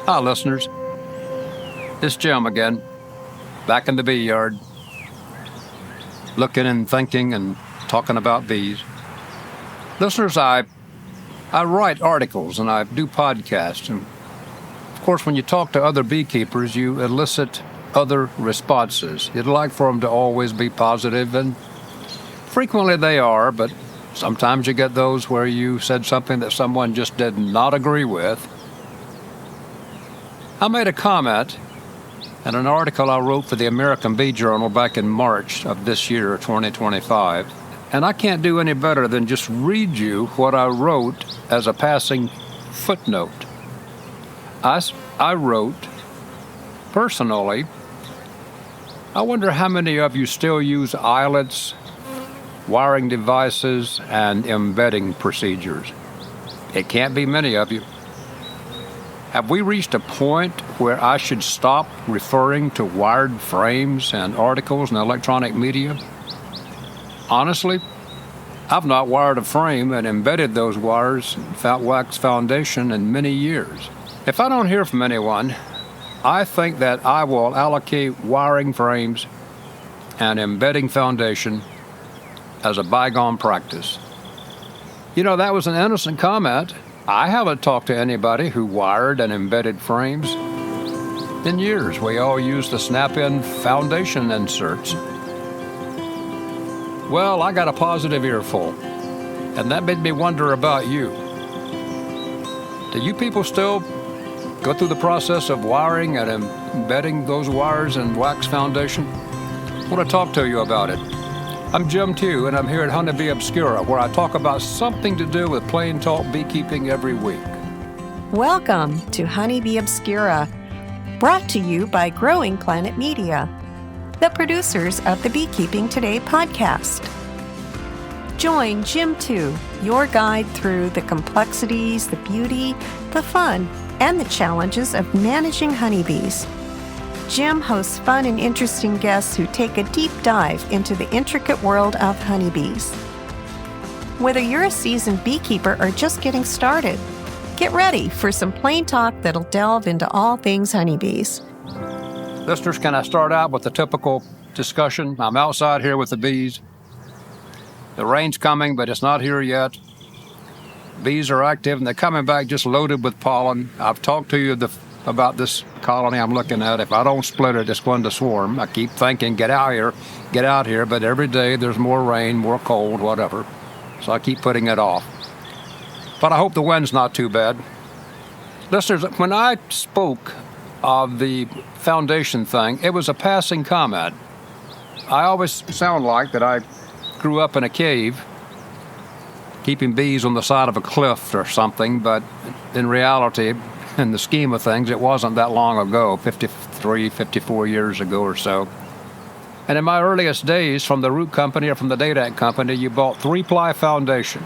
Hi, listeners. It's Jim again, back in the bee yard, looking and thinking and talking about bees. Listeners, I write articles and I do podcasts. And of course, when you talk to other beekeepers, you elicit other responses. You'd like for them to always be positive, and frequently they are, but sometimes you get those where you said something that someone just did not agree with. I made a comment in an article I wrote for the American Bee Journal back in March of this year, 2025, and I can't do any better than just read you what I wrote as a passing footnote. I wrote, personally, I wonder how many of you still use eyelets, wiring devices, and embedding procedures. It can't be many of you. Have we reached a point where I should stop referring to wired frames and articles in electronic media? Honestly, I've not wired a frame and embedded those wires in fat wax foundation in many years. If I don't hear from anyone, I think that I will allocate wiring frames and embedding foundation as a bygone practice. You know, that was an innocent comment. I haven't talked to anybody who wired and embedded frames in years. We all use the snap-in foundation inserts. Well, I got a positive earful, and that made me wonder about you. Do you people still go through the process of wiring and embedding those wires in wax foundation? I want to talk to you about it. I'm Jim Tew, and I'm here at Honey Bee Obscura, where I talk about something to do with plain talk beekeeping every week. Welcome to Honey Bee Obscura, brought to you by Growing Planet Media, the producers of the Beekeeping Today podcast. Join Jim Tew, your guide through the complexities, the beauty, the fun, and the challenges of managing honeybees. Jim hosts fun and interesting guests who take a deep dive into the intricate world of honeybees. Whether you're a seasoned beekeeper or just getting started, get ready for some plain talk that'll delve into all things honeybees. Listeners, can I start out with the typical discussion? I'm outside here with the bees. The rain's coming, but it's not here yet. Bees are active, and they're coming back just loaded with pollen. I've talked to you about this colony I'm looking at. If I don't split it, it's going to swarm. I keep thinking, get out here, but every day there's more rain, more cold, whatever. So I keep putting it off. But I hope the wind's not too bad. Listeners, when I spoke of the foundation thing, it was a passing comment. I always sound like that I grew up in a cave, keeping bees on the side of a cliff or something, but in reality, in the scheme of things, it wasn't that long ago, 53, 54 years ago or so. And in my earliest days, from the root company or from the Dadak company, you bought 3-ply foundation,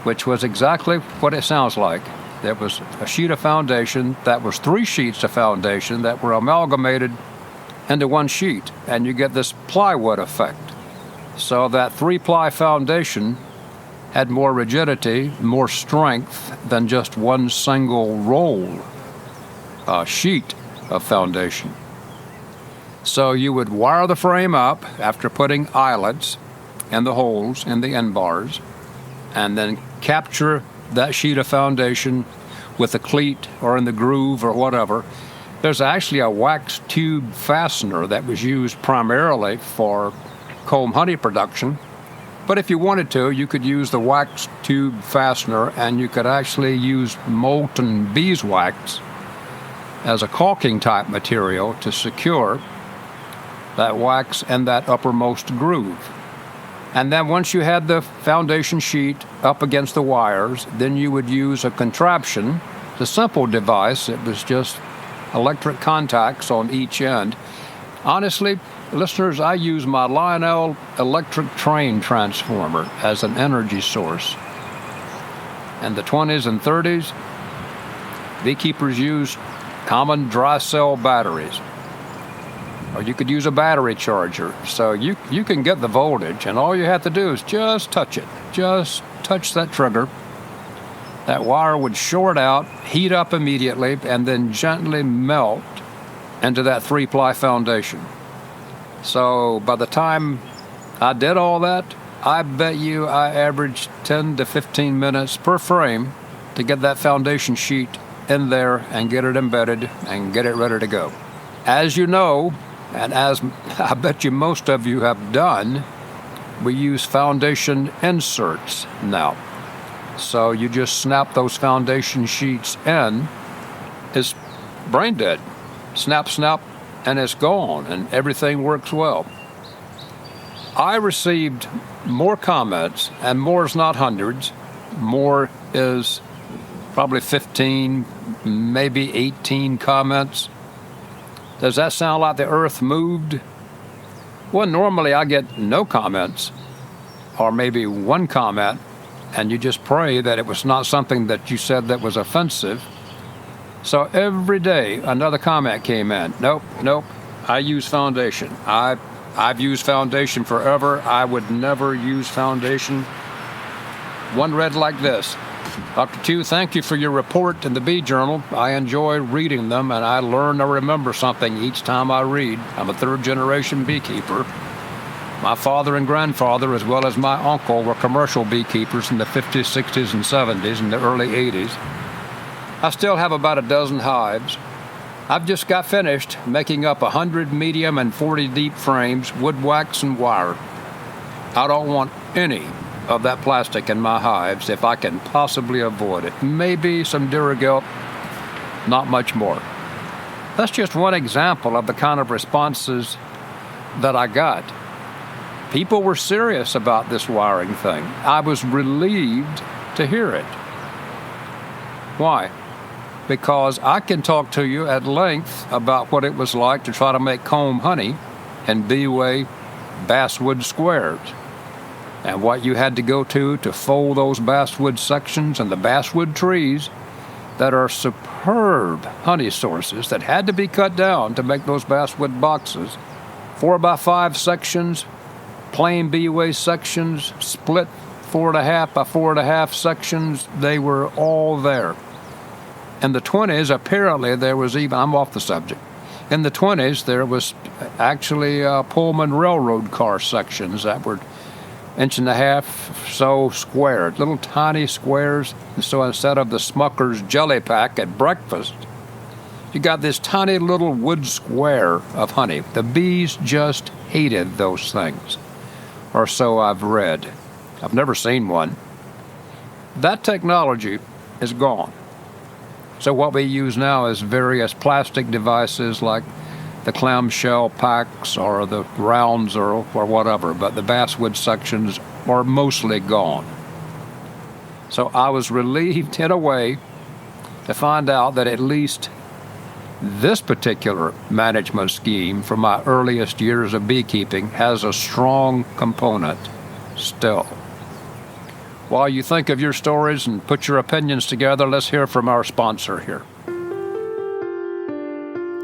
which was exactly what it sounds like. There was a sheet of foundation that was 3 sheets of foundation that were amalgamated into one sheet, and you get this plywood effect. So that 3-ply foundation had more rigidity, more strength than just one single roll, sheet of foundation. So you would wire the frame up after putting eyelets in the holes in the end bars, and then capture that sheet of foundation with a cleat or in the groove or whatever. There's actually a wax tube fastener that was used primarily for comb honey production. But if you wanted to, you could use the wax tube fastener, and you could actually use molten beeswax as a caulking type material to secure that wax in that uppermost groove. And then once you had the foundation sheet up against the wires, then you would use a contraption, a simple device. It was just electric contacts on each end. Honestly, listeners, I use my Lionel electric train transformer as an energy source. In the 20s and 30s, beekeepers used common dry cell batteries. Or you could use a battery charger. So you can get the voltage, and all you have to do is just touch it. Just touch that trigger, that wire would short out, heat up immediately, and then gently melt into that 3-ply foundation. So by the time I did all that, I bet you I averaged 10 to 15 minutes per frame to get that foundation sheet in there and get it embedded and get it ready to go. As you know, and as I bet you most of you have done, we use foundation inserts now. So you just snap those foundation sheets in. It's brain dead. Snap, snap, and it's gone, and everything works well. I received more comments, and more is not hundreds. More is probably 15, maybe 18 comments. Does that sound like the earth moved? Well, normally I get no comments, or maybe one comment, and you just pray that it was not something that you said that was offensive. So every day another comment came in. Nope, I use foundation. I've used foundation forever. I would never use foundation. One read like this: Dr. Q, thank you for your report in the Bee Journal. I enjoy reading them, and I learn or remember something each time I read. I'm a third-generation beekeeper. My father and grandfather, as well as my uncle, were commercial beekeepers in the 50s, 60s, and 70s, and the early 80s. I still have about a dozen hives. I've just got finished making up 100 medium and 40 deep frames, wood wax, and wire. I don't want any of that plastic in my hives if I can possibly avoid it. Maybe some Duragel, not much more. That's just one example of the kind of responses that I got. People were serious about this wiring thing. I was relieved to hear it. Why? Because I can talk to you at length about what it was like to try to make comb honey in bee-way basswood squares, and what you had to go to fold those basswood sections and the basswood trees that are superb honey sources that had to be cut down to make those basswood boxes. 4x5 sections, plain bee-way sections, split 4.5 by 4.5 sections, they were all there. In the 20s, apparently there was even, I'm off the subject, in the 20s there was actually Pullman railroad car sections that were 1.5 inches so squared, little tiny squares. And so instead of the Smucker's jelly pack at breakfast, you got this tiny little wood square of honey. The bees just hated those things, or so I've read. I've never seen one. That technology is gone. So what we use now is various plastic devices like the clamshell packs or the rounds or whatever, but the basswood sections are mostly gone. So I was relieved in a way to find out that at least this particular management scheme from my earliest years of beekeeping has a strong component still. While you think of your stories and put your opinions together, let's hear from our sponsor here.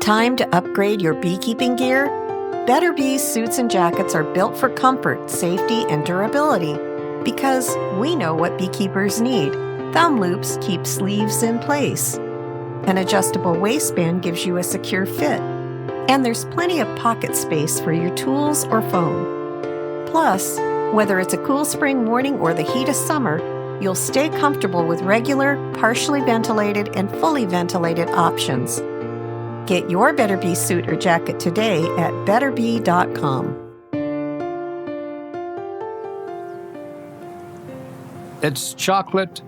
Time to upgrade your beekeeping gear? Better Bees suits and jackets are built for comfort, safety, and durability because we know what beekeepers need. Thumb loops keep sleeves in place. An adjustable waistband gives you a secure fit. And there's plenty of pocket space for your tools or phone. Plus, whether it's a cool spring morning or the heat of summer, you'll stay comfortable with regular, partially ventilated, and fully ventilated options. Get your Better Bee suit or jacket today at betterbee.com. It's chocolate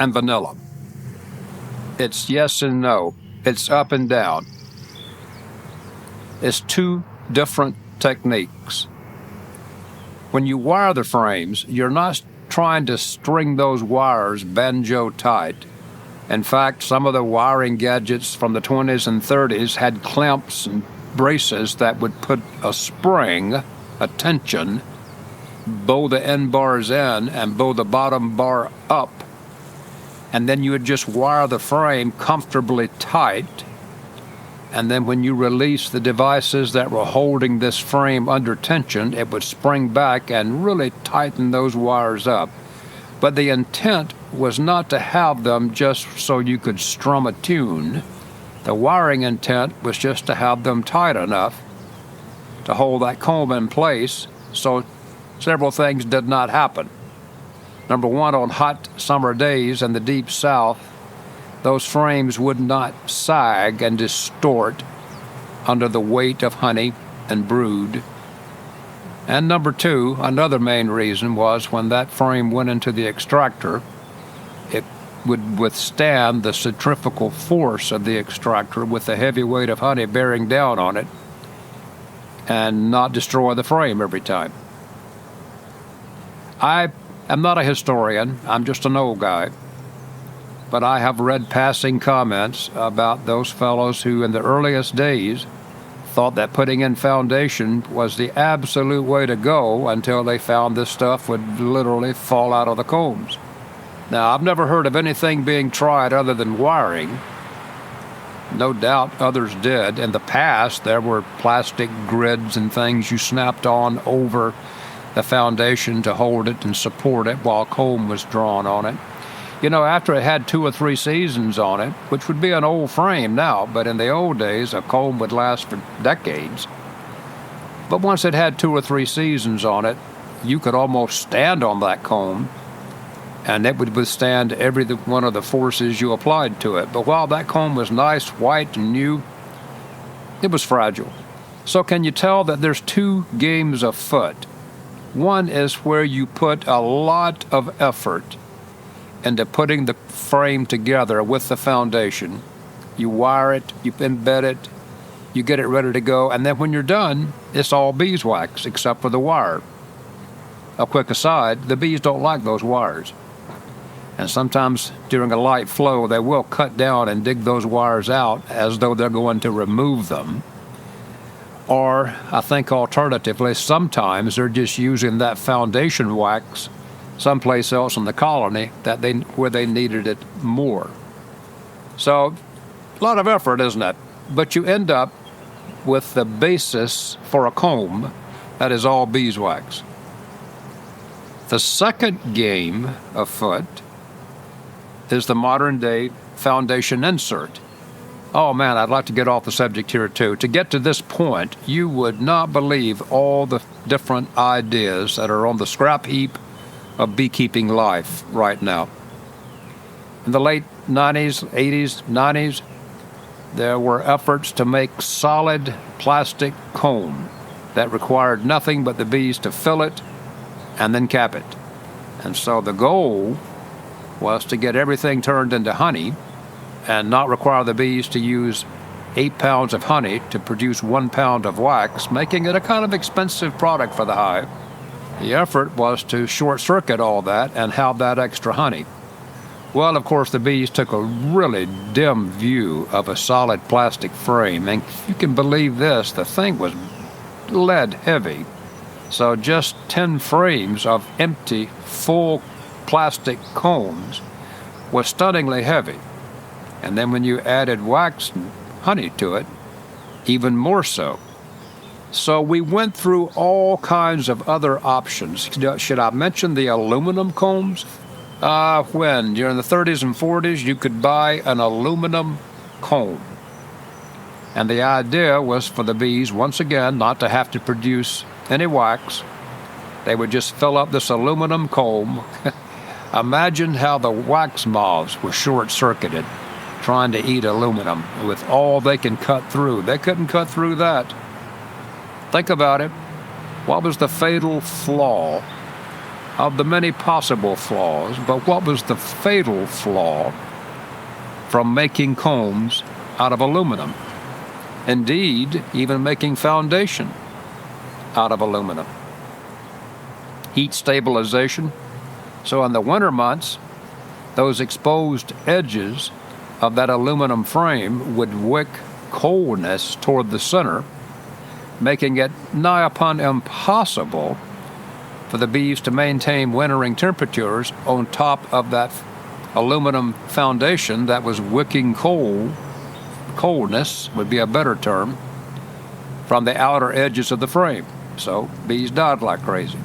and vanilla. It's yes and no. It's up and down. It's two different techniques. When you wire the frames, you're not trying to string those wires banjo tight. In fact, some of the wiring gadgets from the 20s and 30s had clamps and braces that would put a spring, a tension, bow the end bars in and bow the bottom bar up, and then you would just wire the frame comfortably tight. And then when you release the devices that were holding this frame under tension, it would spring back and really tighten those wires up. But the intent was not to have them just so you could strum a tune. The wiring intent was just to have them tight enough to hold that comb in place so several things did not happen. Number one, on hot summer days in the deep south, those frames would not sag and distort under the weight of honey and brood. And number two, another main reason was when that frame went into the extractor, it would withstand the centrifugal force of the extractor with the heavy weight of honey bearing down on it and not destroy the frame every time. I am not a historian, I'm just an old guy, but I have read passing comments about those fellows who in the earliest days thought that putting in foundation was the absolute way to go until they found this stuff would literally fall out of the combs. Now, I've never heard of anything being tried other than wiring. No doubt others did. In the past, there were plastic grids and things you snapped on over the foundation to hold it and support it while comb was drawn on it. You know, after it had 2 or 3 seasons on it, which would be an old frame now, but in the old days, a comb would last for decades. But once it had 2 or 3 seasons on it, you could almost stand on that comb, and it would withstand every one of the forces you applied to it. But while that comb was nice, white, and new, it was fragile. So can you tell that there's 2 games afoot? One is where you put a lot of effort into putting the frame together with the foundation. You wire it, you embed it, you get it ready to go, and then when you're done, it's all beeswax except for the wire. A quick aside, the bees don't like those wires. And sometimes during a light flow, they will cut down and dig those wires out as though they're going to remove them. Or, I think alternatively, sometimes they're just using that foundation wax someplace else in the colony where they needed it more. So, a lot of effort, isn't it? But you end up with the basis for a comb that is all beeswax. The second game afoot is the modern-day foundation insert. Oh man, I'd like to get off the subject here too. To get to this point, you would not believe all the different ideas that are on the scrap heap of beekeeping life right now. In the late 90s, 80s, 90s, there were efforts to make solid plastic comb that required nothing but the bees to fill it and then cap it. And so the goal was to get everything turned into honey and not require the bees to use 8 pounds of honey to produce 1 pound of wax, making it a kind of expensive product for the hive. The effort was to short-circuit all that and have that extra honey. Well, of course, the bees took a really dim view of a solid plastic frame, and if you can believe this, the thing was lead heavy. So just 10 frames of empty, full plastic combs was stunningly heavy. And then when you added wax and honey to it, even more so. So we went through all kinds of other options. Should I mention the aluminum combs? When? During the 30s and 40s, you could buy an aluminum comb. And the idea was for the bees, once again, not to have to produce any wax. They would just fill up this aluminum comb. Imagine how the wax moths were short-circuited trying to eat aluminum with all they can cut through. They couldn't cut through that. Think about it. What was the fatal flaw of the many possible flaws, but what was the fatal flaw from making combs out of aluminum? Indeed, even making foundation out of aluminum. Heat stabilization. So in the winter months, those exposed edges of that aluminum frame would wick coldness toward the center, making it nigh upon impossible for the bees to maintain wintering temperatures on top of that aluminum foundation that was wicking coldness would be a better term, from the outer edges of the frame. So bees died like crazy.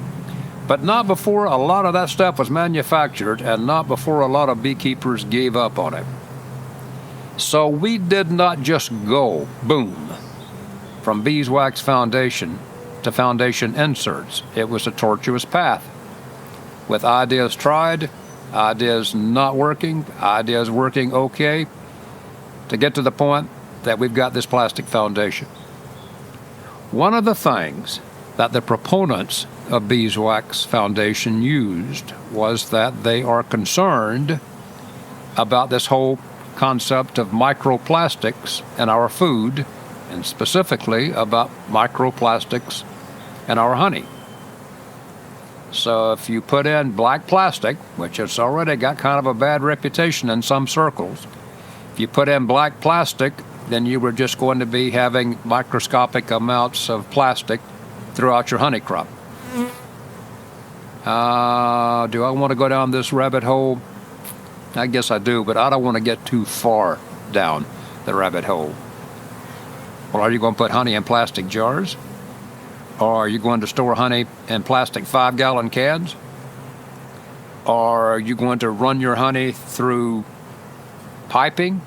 but not before a lot of that stuff was manufactured and not before a lot of beekeepers gave up on it. So we did not just go, boom, from beeswax foundation to foundation inserts. It was a tortuous path, with ideas tried, ideas not working, ideas working okay, to get to the point that we've got this plastic foundation. One of the things that the proponents of beeswax foundation used was that they are concerned about this whole concept of microplastics in our food, and specifically about microplastics in our honey. So if you put in black plastic, which has already got kind of a bad reputation in some circles, if you put in black plastic, then you were just going to be having microscopic amounts of plastic throughout your honey crop. Do I want to go down this rabbit hole? I guess I do, but I don't want to get too far down the rabbit hole. Well, are you going to put honey in plastic jars? Or are you going to store honey in plastic 5-gallon cans? Or are you going to run your honey through piping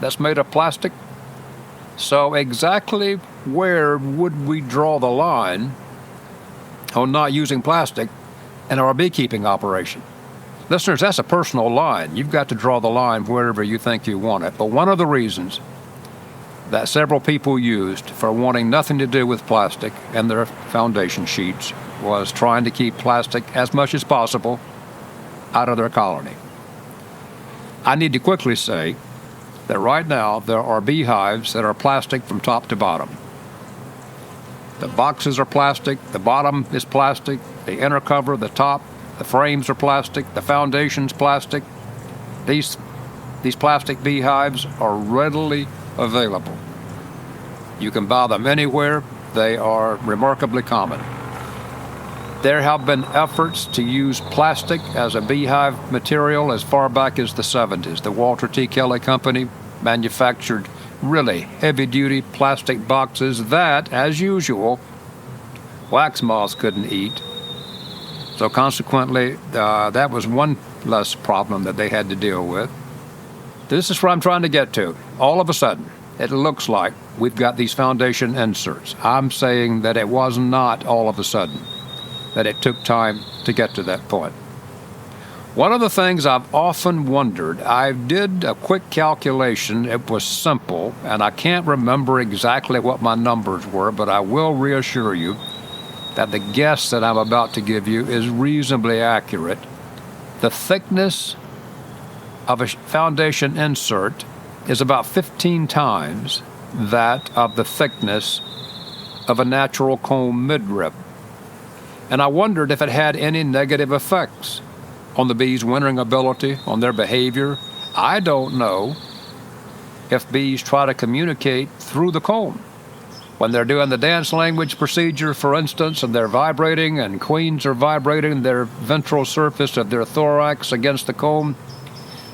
that's made of plastic? So exactly where would we draw the line on not using plastic in our beekeeping operation? Listeners, that's a personal line. You've got to draw the line wherever you think you want it. But one of the reasons that several people used for wanting nothing to do with plastic in their foundation sheets was trying to keep plastic as much as possible out of their colony. I need to quickly say that right now there are beehives that are plastic from top to bottom. The boxes are plastic, the bottom is plastic, the inner cover, the top, the frames are plastic, the foundation's plastic. These plastic beehives are readily available. You can buy them anywhere. They are remarkably common. There have been efforts to use plastic as a beehive material as far back as the 70s. The Walter T. Kelly Company manufactured really heavy-duty plastic boxes that, as usual, wax moths couldn't eat. So consequently, that was one less problem that they had to deal with. This is where I'm trying to get to. All of a sudden, it looks like we've got these foundation inserts. I'm saying that it was not all of a sudden, that it took time to get to that point. One of the things I've often wondered, I did a quick calculation. It was simple, and I can't remember exactly what my numbers were, but I will reassure you that the guess that I'm about to give you is reasonably accurate. The thickness of a foundation insert is about 15 times that of the thickness of a natural comb midrib. And I wondered if it had any negative effects on the bees' wintering ability, on their behavior. I don't know if bees try to communicate through the comb. When they're doing the dance language procedure, for instance, and they're vibrating, and queens are vibrating their ventral surface of their thorax against the comb,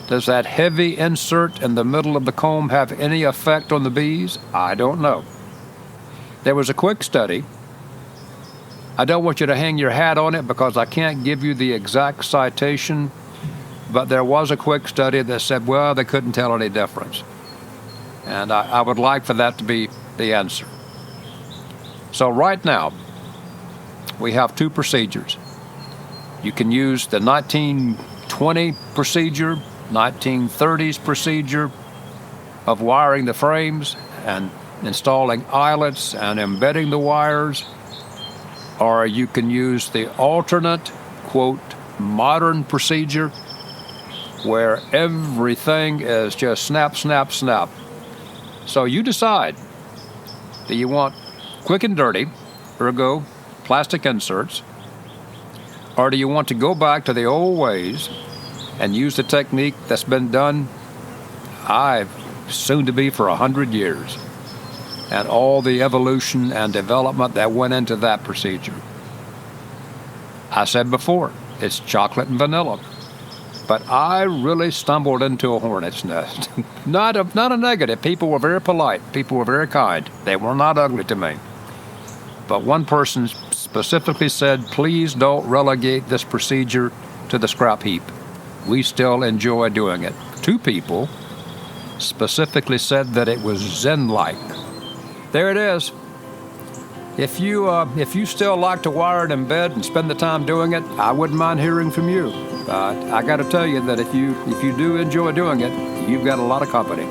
does that heavy insert in the middle of the comb have any effect on the bees? I don't know. There was a quick study. I don't want you to hang your hat on it because I can't give you the exact citation, but there was a quick study that said, well, they couldn't tell any difference. And I would like for that to be the answer. So right now, we have two procedures. You can use the 1920 procedure, 1930s procedure of wiring the frames and installing eyelets and embedding the wires, or you can use the alternate, quote, modern procedure where everything is just snap, snap, snap. So you decide. Do you want quick and dirty, ergo plastic inserts, or do you want to go back to the old ways and use the technique that's been done, soon to be for 100 years, and all the evolution and development that went into that procedure? I said before, it's chocolate and vanilla. But I really stumbled into a hornet's nest. Not a negative. People were very polite. People were very kind. They were not ugly to me. But one person specifically said, please don't relegate this procedure to the scrap heap. We still enjoy doing it. 2 people specifically said that it was Zen-like. There it is. If you still like to wire and embed and spend the time doing it, I wouldn't mind hearing from you. I got to tell you that if you do enjoy doing it, you've got a lot of company.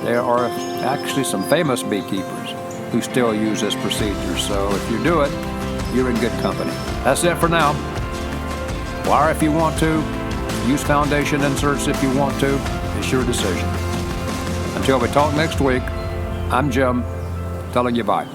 There are actually some famous beekeepers who still use this procedure. So if you do it, you're in good company. That's it for now. Wire if you want to. Use foundation inserts if you want to. It's your decision. Until we talk next week, I'm Jim, telling you bye.